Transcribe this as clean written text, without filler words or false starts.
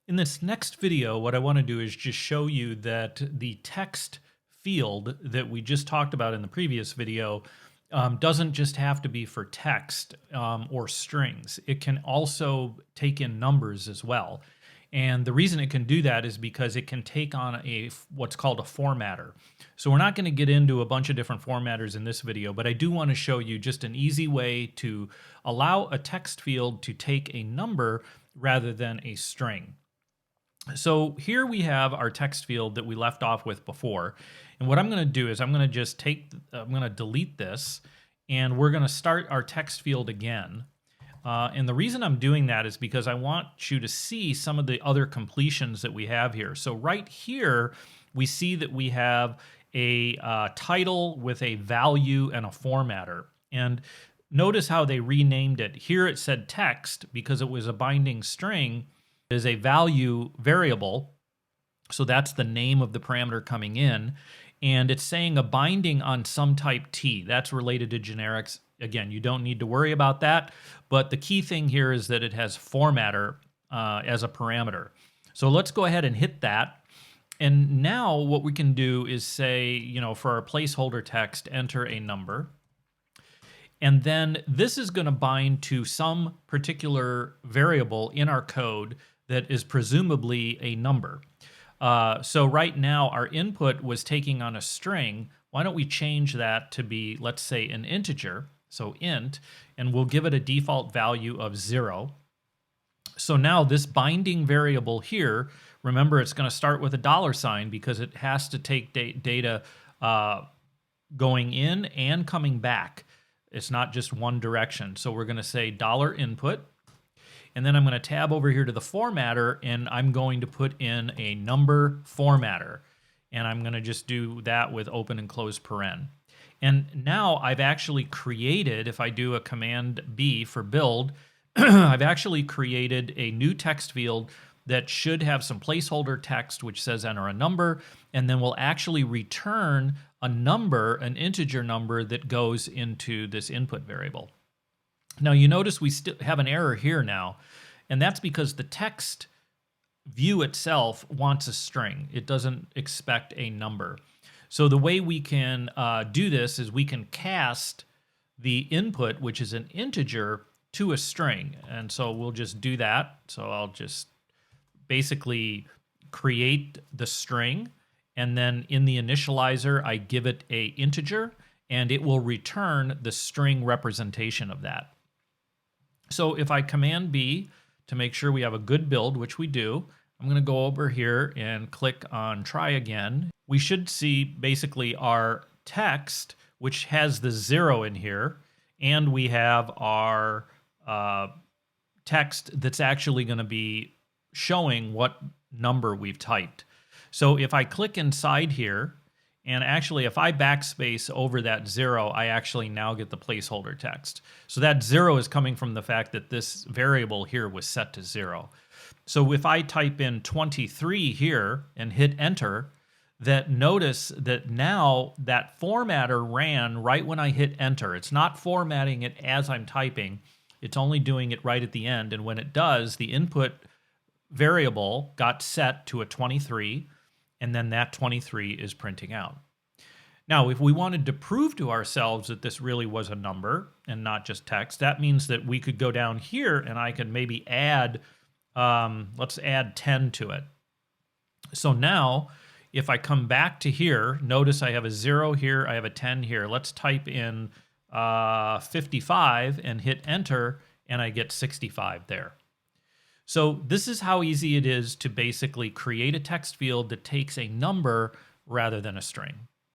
In this next video, what I want to do is just show you that the text field that we just talked about in the previous video doesn't just have to be for text or strings. It can also take in numbers as well. And the reason it can do that is because it can take on what's called a formatter. So we're not going to get into a bunch of different formatters in this video, but I do want to show you just an easy way to allow a text field to take a number rather than a string. So here we have our text field that we left off with before. And what I'm going to do is I'm going to delete this, and we're going to start our text field again. And the reason I'm doing that is because I want you to see some of the other completions that we have here. So right here, we see that we have a title with a value and a formatter. And notice how they renamed it. Here it said text because it was a binding string. Is a value variable, so that's the name of the parameter coming in, and it's saying a binding on some type T. That's related to generics. Again, you don't need to worry about that, but the key thing here is that it has formatter as a parameter. So let's go ahead and hit that, and now what we can do is say, for our placeholder text, enter a number. And then this is going to bind to some particular variable in our code that is presumably a number. So right now our input was taking on a string. Why don't we change that to be, let's say, an integer, so int, and we'll give it a default value of 0. So now this binding variable here, remember it's going to start with a $sign because it has to take data going in and coming back. It's not just one direction. So we're going to say $input. And then I'm going to tab over here to the formatter, and I'm going to put in a number formatter. And I'm going to just do that with open and close paren. And now I've actually created, if I do a command B for build, I've actually created a new text field that should have some placeholder text which says enter a number, and then we'll actually return a number, an integer number that goes into this input variable. Now you notice we still have an error here now, and that's because the text view itself wants a string. It doesn't expect a number. So the way we can do this is we can cast the input, which is an integer, to a string. And so we'll just do that. So I'll just basically create the string, and then in the initializer, I give it a integer, and it will return the string representation of that. So if I command B to make sure we have a good build, which we do, I'm going to go over here and click on try again. We should see basically our text, which has the 0 in here, and we have our text that's actually going to be showing what number we've typed. So if I click inside here, and actually if I backspace over that 0, I actually now get the placeholder text. So that 0 is coming from the fact that this variable here was set to 0. So if I type in 23 here and hit enter, that notice that now that formatter ran right when I hit enter. It's not formatting it as I'm typing. It's only doing it right at the end. And when it does, the input variable got set to a 23, and then that 23 is printing out. Now, if we wanted to prove to ourselves that this really was a number and not just text, that means that we could go down here and I could maybe add, let's add 10 to it. So now, if I come back to here, notice I have a 0 here, I have a 10 here. Let's type in 55 and hit enter, and I get 65 there. So this is how easy it is to basically create a text field that takes a number rather than a string.